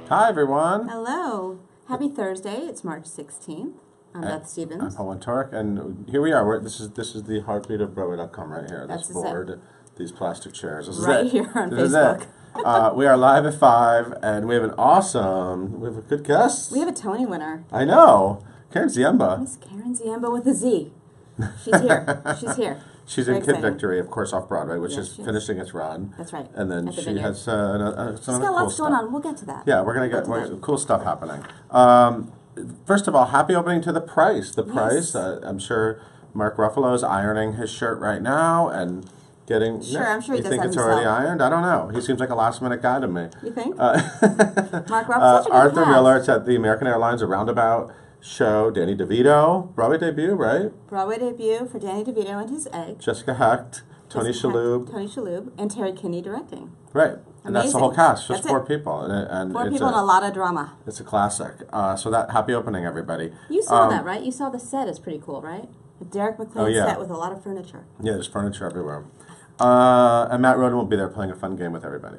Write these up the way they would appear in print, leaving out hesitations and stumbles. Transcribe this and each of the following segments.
Hi, everyone. Hello. Happy Thursday. It's March 16th. I'm Beth Stevens. I'm Paul Torek, and here we are. This is the heartbeat of Broadway.com right here. That's this board, these plastic chairs. This right is here on this Facebook. Is it. We are live at 5, and we have a good guest. We have a Tony winner. I know. Karen Ziemba. Miss Karen Ziemba with a Z. She's here. She's here. She's Very in Kid exciting. Victory, of course, off Broadway, which Yes, is she is. finishing its run. That's right. And then At the she vineyard. has some She's other got cool lots stuff. going on. We'll get to that. Yeah, we're going to We'll get get to that. cool stuff happening. First of all, happy opening to The Price. The Price, I'm sure Mark Ruffalo's ironing his shirt right now and getting... Sure, I'm sure he you does think that it's already himself. ironed? I don't know. He seems like a last-minute guy to me. You think? Mark Ruffalo's such a good Arthur cast. Miller, it's at the American Airlines, a roundabout show. Danny DeVito, Broadway debut, right? Broadway debut for Danny DeVito and his egg. Jessica Hecht, Tony Shalhoub. Tony Shalhoub. And Terry Kinney directing. Right. And that's the whole cast, just That's 4 it. people. And 4 it's people and a lot of drama. It's a classic. So that happy opening, everybody. You saw that, right? You saw the set is pretty cool, right? A Derek McLean set with a lot of furniture. Yeah, there's furniture everywhere. And Matt Roden will be there playing a fun game with everybody.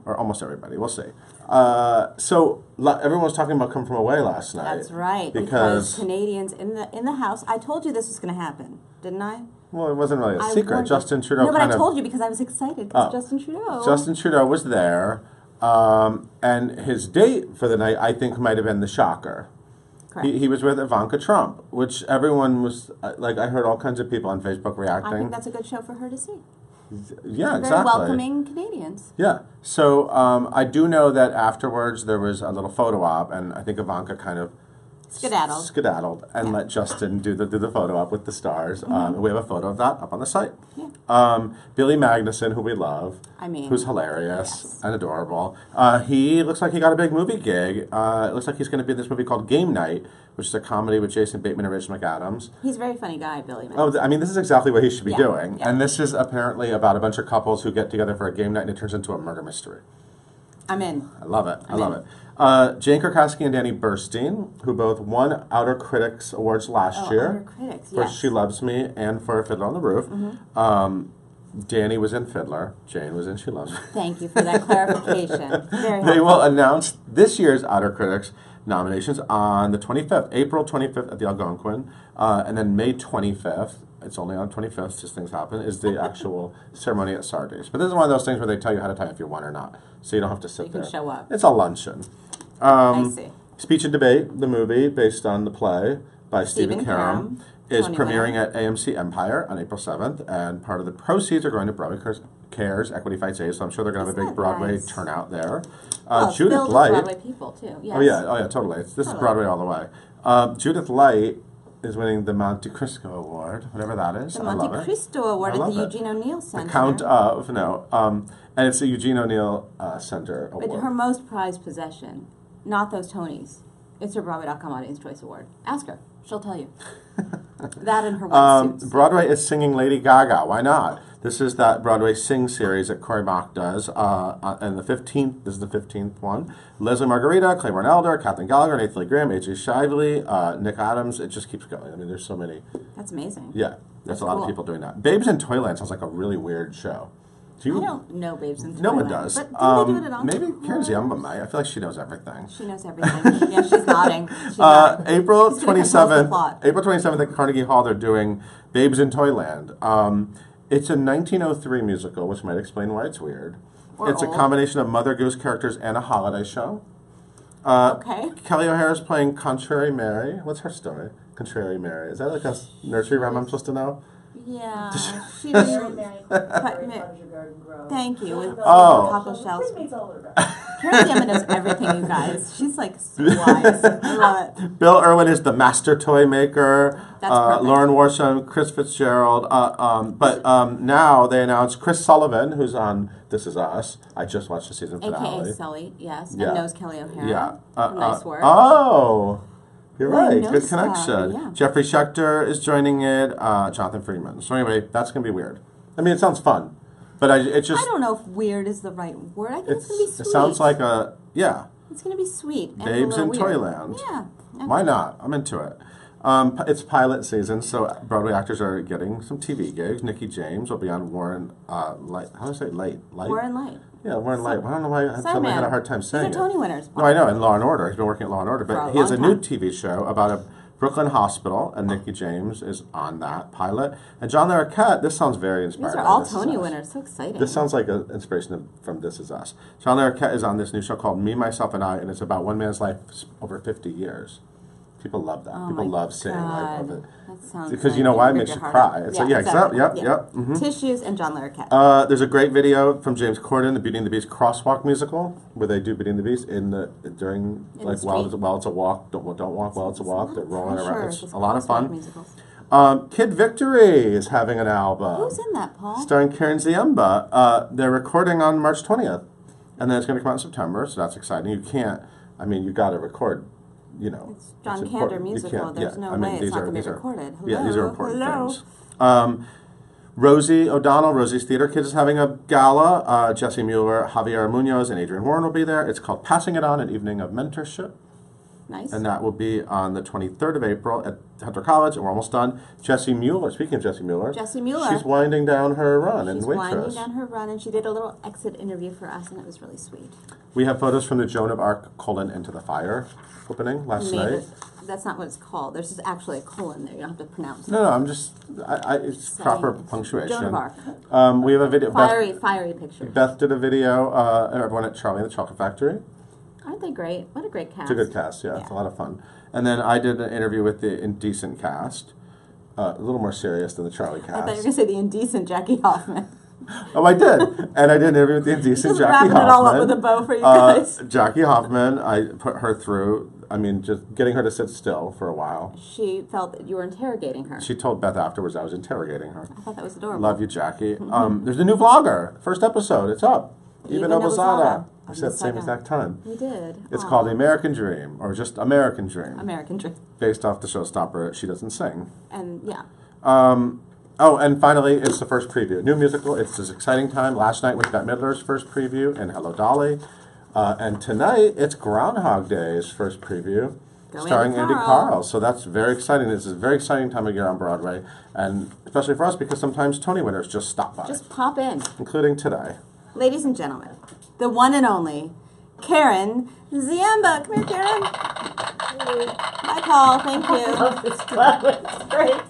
Or almost everybody. We'll see. So everyone was talking about Come From Away last night. That's right. Because Canadians in the house. I told you this was going to happen, didn't I? Well, it wasn't really a secret. Justin Trudeau No, but I told you because I was excited because Justin Trudeau. Justin Trudeau was there. And his date for the night, I think, might have been the shocker. Correct. He was with Ivanka Trump, which everyone was, like, I heard all kinds of people on Facebook reacting. I think that's a good show for her to see. Yeah, exactly. Very welcoming Canadians. Yeah. So I do know that afterwards there was a little photo op, and I think Ivanka kind of skedaddled and let Justin do the photo op with the stars. We have a photo of that up on the site. Yeah. Billy Magnuson, who we love, who's hilarious and adorable. He looks like he got a big movie gig. It looks like he's going to be in this movie called Game Night, which is a comedy with Jason Bateman and Rich McAdams. He's a very funny guy, Billy Magnuson. Oh, I mean, this is exactly what he should be doing. Yeah. And this is apparently about a bunch of couples who get together for a game night and it turns into a murder mystery. I'm in. I love it. I love it. Jane Krakowski and Danny Burstein, who both won Outer Critics Awards last year. Outer Critics, for She Loves Me and for Fiddler on the Roof. Danny was in Fiddler. Jane was in She Loves Me. Thank you for that clarification. Very helpful. They will announce this year's Outer Critics nominations on the 25th, April 25th at the Algonquin, and then May 25th. It's only on 25th, just things happen, is the actual ceremony at Sardis. But this is one of those things where they tell you ahead of time if you won or not, so you don't have to sit there. You can show up. It's a luncheon. I see. Speech and Debate, the movie based on the play by Stephen Karam, is premiering at AMC Empire on April 7th, and part of the proceeds are going to Broadway Cares Equity Fights Aid, so I'm sure they're going to have a big Broadway turnout there. Judith Light. Broadway people too. Yes. Oh yeah, totally. This is Broadway all the way. Judith Light is winning the Monte Cristo Award, whatever that is. The Monte Cristo Award at the Eugene O'Neill Center. The Count of, and it's the Eugene O'Neill Center Award. But her most prized possession, not those Tonys, it's her Broadway.com Audience Choice Award. Ask her. She'll tell you. That and her white suits. Broadway is singing Lady Gaga. Why not? This is that Broadway Sing series that Corey Mock does. And the 15th, this is the 15th one. Leslie Margarita, Claiborne Elder, Kathleen Gallagher, Nathan Lee Graham, A.J. Shively, Nick Adams. It just keeps going. I mean, there's so many. That's amazing. Yeah, there's a lot of people doing that. Babes in Toyland sounds like a really weird show. I don't know Babes in Toyland. No one does. But do they do it at all? Maybe Karen Ziemba might. I feel like she knows everything. She knows everything. Yeah, she's nodding. She's nodding. April 27th. April 27th at Carnegie Hall. They're doing Babes in Toyland. It's a 1903 musical, which might explain why it's weird. It's a combination of Mother Goose characters and a holiday show. Kelly O'Hara's playing Contrary Mary. What's her story? Contrary Mary. Is that like a nursery rhyme I'm supposed to know? Yeah, she didn't. Thank you. With taco shells. Karen Ziemba knows everything, you guys. She's like wise. I love it. Bill Irwin is the master toy maker. That's perfect. Lauren Warsham, Chris Fitzgerald. But now they announced Chris Sullivan, who's on This Is Us. I just watched the season finale. A.K.A. Sully, yes. And knows Kelly O'Hara. Yeah. Nice work. Oh. You're right. Good stuff. connection. Yeah. Jeffrey Schechter is joining it. Jonathan Freeman. So anyway, that's going to be weird. I mean, it sounds fun. But I don't know if weird is the right word. I think it's going to be sweet. It sounds like a, It's going to be sweet. Babes in Toyland. Yeah. Okay. Why not? I'm into it. It's pilot season, so Broadway actors are getting some TV gigs. Nikki James will be on Warren Light. How do I say Light? Warren Light. Yeah, Warren Light. I don't know why I suddenly had a hard time saying These are Tony winners. No, I know. In Law and Order, he's been working at Law and Order, For but a he has a long new time. TV show about a Brooklyn hospital, and Nikki James is on that pilot. And John Larroquette. This sounds very inspiring. These are all Tony winners. So exciting. This sounds like an inspiration from This Is Us. John Larroquette is on this new show called Me, Myself, and I, and it's about one man's life over 50 years. People love that. Oh People my love seeing like God. That sounds because like you know why it rip makes your you heart cry. out. It's Yeah, like exactly. yep. Yeah. Tissues and John Larroquette. There's a great video from James Corden, the Beauty and the Beast crosswalk musical, where they do Beauty and the Beast during while it's a walk, don't walk while it's a walk. They're rolling around. It's a lot of fun. Kid Victory is having an album. Who's in that, Paul? Starring Karen Ziemba. They're recording on March 20th, and then it's going to come out in September. So that's exciting. You got to record. It's John Kander musical. There's no way it's not going to be recorded. Yeah, these are important things. Rosie O'Donnell, Rosie's Theater Kids, is having a gala. Jesse Mueller, Javier Munoz, and Adrian Warren will be there. It's called Passing It On, an Evening of Mentorship. Nice. And that will be on the 23rd of April at Hunter College, and we're almost done. Jesse Mueller, speaking of Jesse Mueller, she's winding down her run in Waitress. She's winding down her run, and she did a little exit interview for us, and it was really sweet. We have photos from the Joan of Arc: Into the Fire opening last night. That's not what it's called. There's just actually a colon there. You don't have to pronounce it. No, I'm just, it's proper punctuation. Joan of Arc. We have a video. Fiery picture. Beth did a video, everyone at Charlie and the Chocolate Factory. Aren't they great? What a great cast. It's a good cast, yeah. It's a lot of fun. And then I did an interview with the Indecent cast, a little more serious than the Charlie cast. I thought you were going to say the indecent Jackie Hoffman. Oh, I did. And I did an interview with the indecent Jackie Hoffman. Just wrapping it all up with a bow for you guys. Jackie Hoffman, I put her through, just getting her to sit still for a while. She felt that you were interrogating her. She told Beth afterwards I was interrogating her. I thought that was adorable. Love you, Jackie. There's a new vlogger. First episode. It's up. Even Obazada. We said same exact time. We did. It's called The American Dream, or just American Dream. American Dream. Based off the showstopper She Doesn't Sing. And, yeah. And finally, it's the first preview. New musical. It's this exciting time. Last night was Bette Midler's first preview and Hello Dolly. And tonight, it's Groundhog Day's first preview, starring Andy Karl. So that's very exciting. This is a very exciting time of year on Broadway, and especially for us because sometimes Tony winners just stop by. Just pop in. Including today. Ladies and gentlemen, the one and only Karen Ziemba. Come here, Karen. Hi, Paul. Thank you. I love this club. It's great.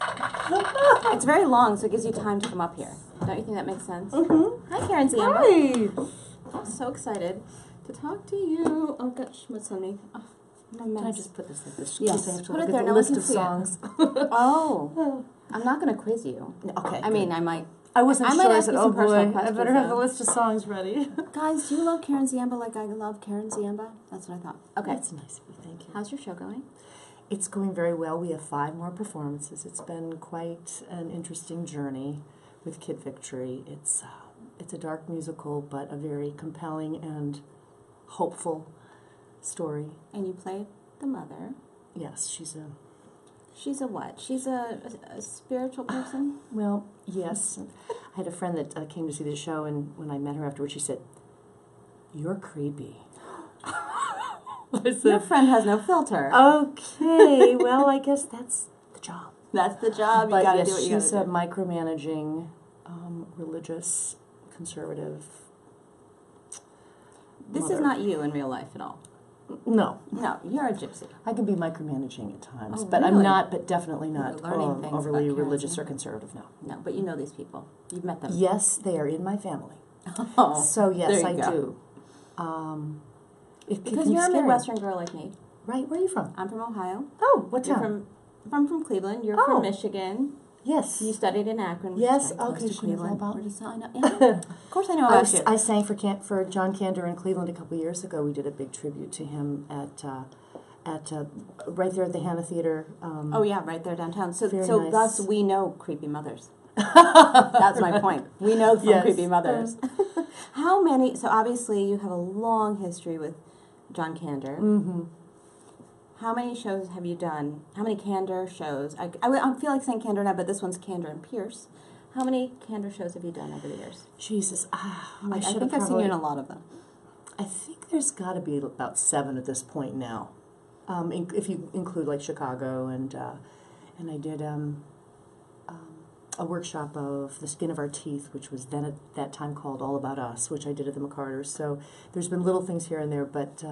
It's very long, so it gives you time to come up here. Don't you think that makes sense? Mm-hmm. Hi, Karen Ziemba. Hi. I'm so excited to talk to you. Oh, gosh, what's on me? Oh, no mess. Can I just put this like this? Yes. I have to Put look it there. at No the one list can of see it. songs. Oh, I'm not going to quiz you. Okay. I mean, I might. I wasn't I might sure. I ask said, you oh some personal boy, I questions, better have the though. list of songs ready. Guys, do you love Karen Ziemba like I love Karen Ziemba? That's what I thought. Okay. That's nice of you. Thank you. How's your show going? It's going very well. We have 5 more performances. It's been quite an interesting journey with Kid Victory. It's a dark musical, but a very compelling and hopeful story. And you played the mother. Yes, she's a... She's a what? She's a spiritual person? Well, yes. I had a friend that came to see the show, and when I met her afterwards, she said, "You're creepy." I said, Your friend has no filter. okay, well, I guess that's the job. That's the job. You But got to yes, do what you got to she's do. a micromanaging, religious, conservative. This mother. is not you in real life at all. No, No, you're a gypsy. I can be micromanaging at times, Oh, but I'm really? not. But definitely not You're learning things overly about Karen religious or Ziemba. conservative. No. No, but you know these people. You've met them. Yes, they are in my family. Oh, So yes, there you I go. do. It Because can be you're a scary. Midwestern girl like me. Right? Where are you from? I'm from Ohio. Oh, what You're town? I'm from Cleveland. You're Oh. from Michigan. Yes. You studied in Akron. Which Yes, is right okay, close to she knows all Cleveland. about We're me. just- I know- yeah. Of course I know about you. I sang for John Kander in Cleveland a couple years ago. We did a big tribute to him at right there at the Hannah Theater. Oh yeah, right there downtown. So Very nice. thus we know creepy mothers. That's my point. We know from Yes. creepy mothers. How many? So obviously you have a long history with John Kander. Mm-hmm. How many shows have you done? How many Kander shows? I feel like saying Kander now, but this one's Kander and Pierce. How many Kander shows have you done over the years? Jesus, I should think have I've seen you in probably. a lot of them. I think there's got to be about 7 at this point now, if you include like Chicago and and I did a workshop of The Skin of Our Teeth, which was then at that time called All About Us, which I did at the McCarters. So there's been little things here and there, but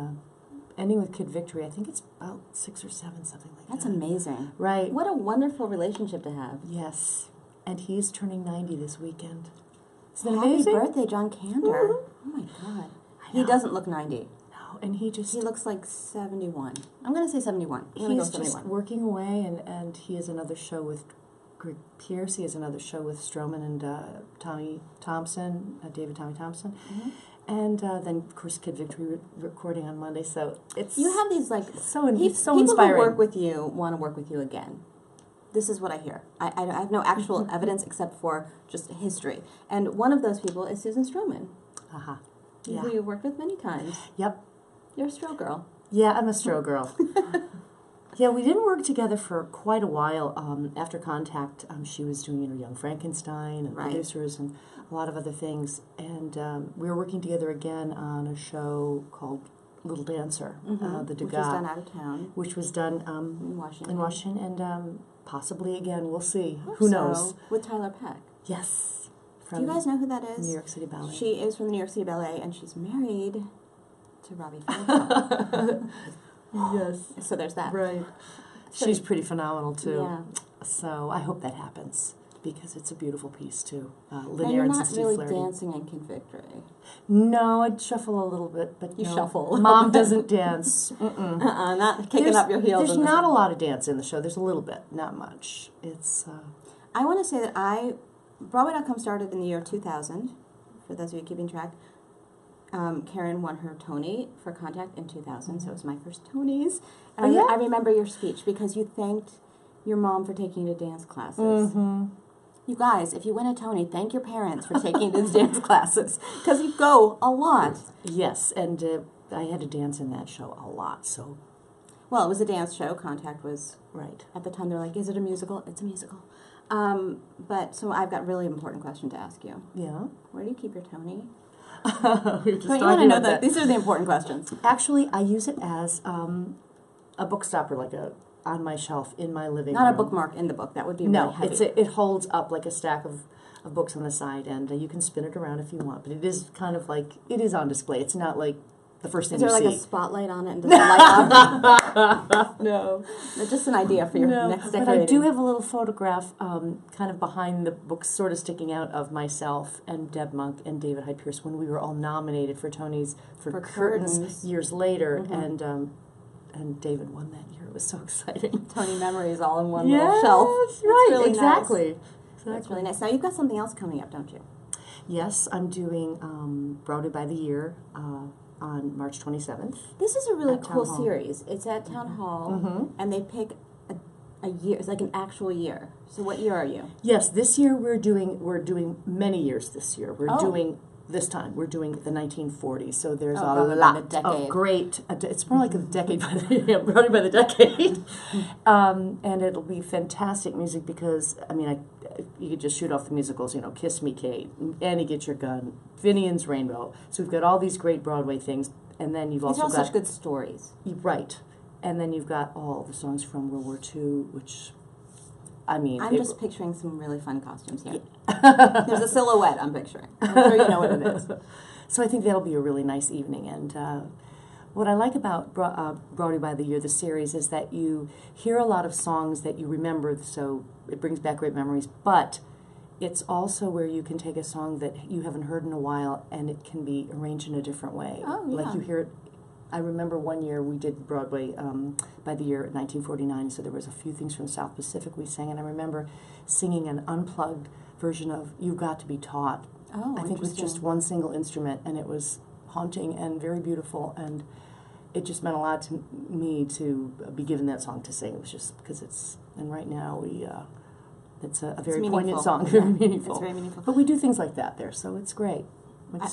ending with Kid Victory, I think it's about 6 or 7, something like That's that. amazing. Right. What a wonderful relationship to have. Yes. And he's turning 90 this weekend. Isn't that Happy amazing? birthday, John Kander. Oh my God. He doesn't look 90. No, and he looks like 71. I'm going to say 71. He's go just 71. working away, and he has another show with Greg Pierce. He has another show with Stroman and Tommy Thompson, David Tommy Thompson. Mm-hmm. And then, of course, Kid Victory recording on Monday. So it's You have these like he's so people inspiring. who work with you want to work with you again. This is what I hear. I have no actual evidence except for just history. And one of those people is Susan Stroman, Yeah. who you've worked with many times. Yep. You're a Stro girl. Yeah, I'm a Stro girl. Yeah, we didn't work together for quite a while. After Contact, she was doing Young Frankenstein and Right. Producers and a lot of other things. And we were working together again on a show called Little Dancer, the Degas. Which was done out of town. Which was done In Washington. in Washington, and possibly again. We'll see. Hope Who so. knows? With Tyler Peck. Yes. Do you guys know who that is? New York City Ballet. She is from the New York City Ballet, and she's married to Robbie Fowler. Yes. So there's that. Right. So- She's pretty phenomenal too. Yeah. So I hope that happens because it's a beautiful piece too. And Lynn you're Ahrens not and Steve really Flaherty. dancing in Kid Victory. No, I'd shuffle a little bit, but You no. shuffle. Mom doesn't dance. Not kicking up your heels. There's in this not a one. lot of dance in the show. There's a little bit, not much. It's I want to say that Broadway.com started in the year 2000, for those of you keeping track. Karen won her Tony for Contact in 2000, so it was my first Tonys. And Oh, yeah? I remember your speech because you thanked your mom for taking you to dance classes. Mm-hmm. You guys, if you win a Tony, thank your parents for taking you to the dance classes because you go a lot. Yes, and I had to dance in that show a lot. So Well, it was a dance show. Contact was, right. at the time, they're like, is it a musical? It's a musical. So I've got a really important question to ask you. Yeah. Where do you keep your Tony? We were just Don't you want to talking know about that? These are the important questions. Actually, I use it as a book stopper, like on my shelf in my living room. Not a bookmark in the book. That would be No, really heavy. it holds up like a stack of books on the side, and you can spin it around if you want. But it is kind of like it is on display. It's not like the first thing Is there you like see. a spotlight on it and does it light up? No, Just an idea for your next but decorating. I do have a little photograph, kind of behind the book, sort of sticking out of myself and Deb Monk and David Hyde Pierce when we were all nominated for Tonys for Curtains years later, and David won that year. It was so exciting. Tony memories all in one little shelf. That's right, really exactly. Nice. That's really nice. Now you've got something else coming up, don't you? Yes, I'm doing Broadway by the Year on March 27th. This is a really At Town cool Hall. series. It's at Town Hall, and they pick a year. It's like an actual year. So what year are you? Yes, this year we're doing many years this year. We're doing this time. We're doing the 1940s. So there's a Broadway by lot the decade. of great. It's more like a decade by the Broadway by the decade, and it'll be fantastic music because I mean you could just shoot off the musicals. You know, Kiss Me, Kate, Annie, Get Your Gun, Finian's Rainbow. So we've got all these great Broadway things, and then you've These also are all got such good stories. right, and then you've got all the songs from World War II, which. I mean, I'm just picturing some really fun costumes here. There's a silhouette I'm picturing. I'm sure you know what it is. So I think that'll be a really nice evening. And what I like about Broadway by the Year, the series, is that you hear a lot of songs that you remember, so it brings back great memories. But it's also where you can take a song that you haven't heard in a while, and it can be arranged in a different way. Oh, yeah. Like you hear it. I remember one year we did Broadway by the Year in 1949, so there was a few things from South Pacific we sang, and I remember singing an unplugged version of You've Got to Be Taught. Oh, I think it was just interesting. one single instrument, and it was haunting and very beautiful, and it just meant a lot to me to be given that song to sing. It was just because and right now it's a very poignant meaningful. song, Yeah, very meaningful. it's very meaningful. But we do things like that there, so it's great.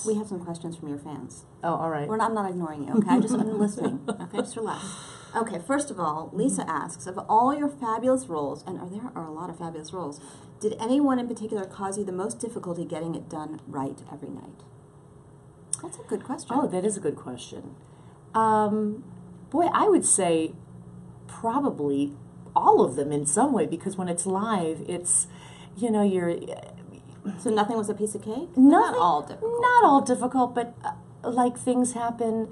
We have some questions from your fans. Oh, all right. I'm not ignoring you, okay? I'm listening. Okay, just relax. Okay, first of all, Lisa asks, of all your fabulous roles, and there are a lot of fabulous roles, did anyone in particular cause you the most difficulty getting it done right every night? That's a good question. Oh, that is a good question. Boy, I would say probably all of them in some way, because when it's live, it's, you know, you're... So nothing was a piece of cake? Nothing, Not all difficult. Not all difficult, but like things happen.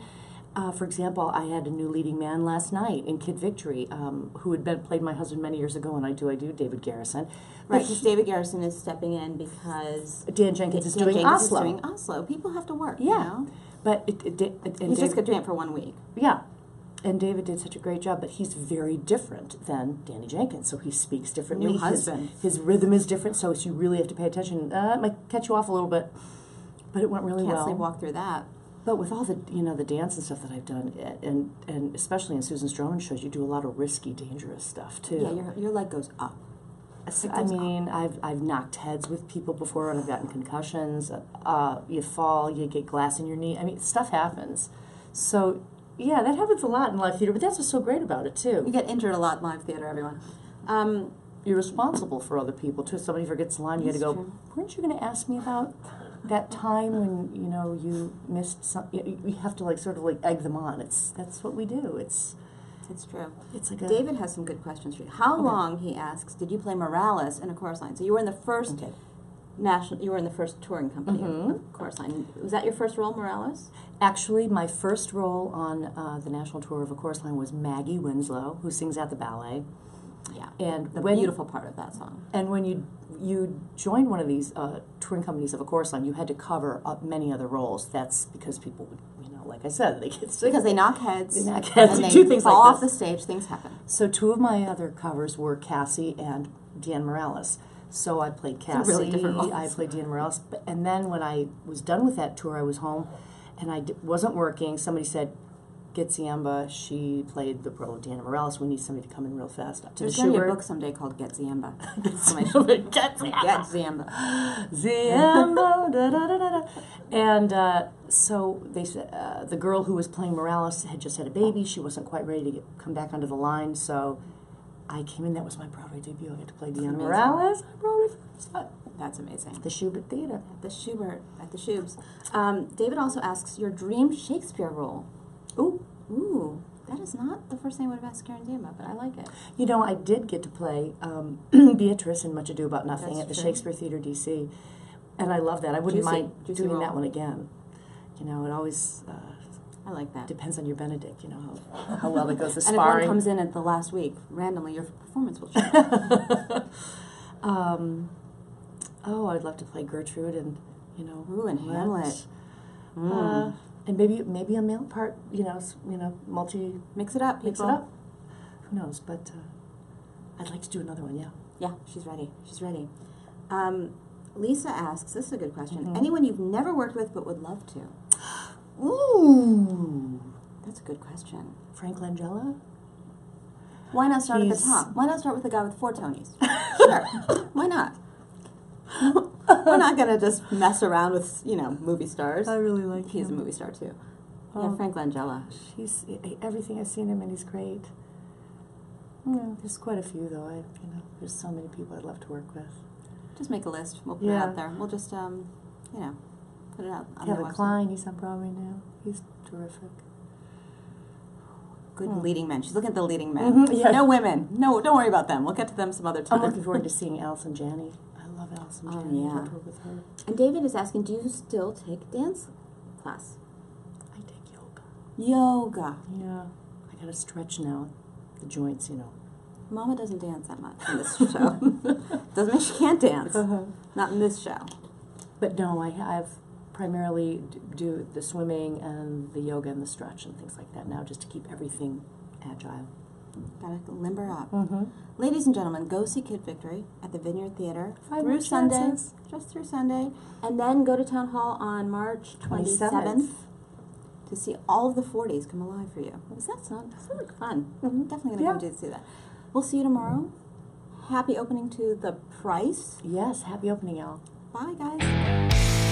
For example, I had a new leading man last night in Kid Victory, who had played my husband many years ago, and I do, David Garrison. Right, because David Garrison is stepping in because Dan Jenkins is doing Oslo. Is doing Oslo. People have to work, yeah. you know? But he's just doing it for 1 week. Yeah. And David did such a great job, but he's very different than Danny Jenkins, so he speaks differently. New husband. His rhythm is different, so you really have to pay attention. It might catch you off a little bit, but it went really well. Can't sleepwalk through that. But with all the, you know, the dance and stuff that I've done, and especially in Susan Stroman shows, you do a lot of risky, dangerous stuff too. Yeah, your leg goes up. I mean, I've knocked heads with people before, and I've gotten concussions. You fall, you get glass in your knee. I mean, stuff happens. So, yeah, that happens a lot in live theater, but that's what's so great about it, too. You get injured a lot in live theater, everyone. You're responsible for other people, too. If somebody forgets the line, you got to go, true. Weren't you going to ask me about that time when, you know, you missed some... You have to, like, sort of, like, egg them on. That's what we do. It's true. It's like David has some good questions for you. How long, he asks, did you play Morales in a chorus line? So you were in the first you were in the first touring company of Chorus Line. Was that your first role, Morales? Actually, my first role on the national tour of A Chorus Line was Maggie Winslow, who sings at the ballet. Yeah, and the beautiful part of that song. And when you joined one of these touring companies of A Chorus Line, you had to cover up many other roles. That's because people would, you know, like I said, they get sick. Because they knock heads. They knock heads. And they do things fall like off the stage. Things happen. So two of my other covers were Cassie and Deanne Morales. So I played Cassie, really different roles. I played Deanne Morales, and then when I was done with that tour, I was home, and I wasn't working. Somebody said, get Ziemba, she played the role of Deanne Morales, we need somebody to come in real fast. There's going to be a book someday called Get Ziemba. Get Ziemba. Get Ziemba. Ziemba, da da da da. And so they said, the girl who was playing Morales had just had a baby, she wasn't quite ready to come back onto the line, so I came in, that was my Broadway debut. I got to play Deanne Morales on Broadway first time. That's amazing. The Schubert Theater. At the Shubes. David also asks, your dream Shakespeare role? Ooh, that is not the first thing I would have asked Karen Ziemba, but I like it. You know, I did get to play Beatrice in Much Ado About Nothing at the Shakespeare Theater, D.C., and I love that. I wouldn't mind doing that one again. You know, it always... I like that. Depends on your Benedict, you know, how well it goes, the and sparring. And if one comes in at the last week, randomly, your performance will change. I'd love to play Gertrude and, you know... Ooh, and Hamlet. And maybe a male part, you know, multi... Mix it up, people. Mix it up. Who knows, but I'd like to do another one, yeah. Yeah, she's ready. She's ready. Lisa asks, this is a good question, anyone you've never worked with but would love to? Ooh. That's a good question. Frank Langella? Why not start at the top? Why not start with the guy with 4 Tonys? Sure. Why not? We're not going to just mess around with, you know, movie stars. I really like him. He's a movie star, too. Yeah, Frank Langella. He's everything I've seen him in, he's great. Yeah, there's quite a few, though. There's so many people I'd love to work with. Just make a list. We'll put it out there. We'll just, you know, put it out on Kevin the website. Kline, he's on Broadway now. He's terrific. Good leading men. She's looking at the leading men. Yeah. No women. No, don't worry about them. We'll get to them some other time. I'm looking forward to seeing Allison Janney. I love Allison Janney. Yeah. I'd work with her. And David is asking, do you still take dance class? I take yoga. Yoga. Yeah. I gotta stretch now. The joints, you know. Mama doesn't dance that much in this show. Doesn't mean she can't dance. Not in this show. But no, I've primarily do the swimming and the yoga and the stretch and things like that now, just to keep everything agile. Gotta limber up. Ladies and gentlemen, go see Kid Victory at the Vineyard Theater through Sunday, just through Sunday, and then go to Town Hall on March 27th to see all of the 40s come alive for you. Does that sound like fun? Definitely gonna come to see that. We'll see you tomorrow. Happy opening to The Price. Yes, happy opening, Al. Bye, guys.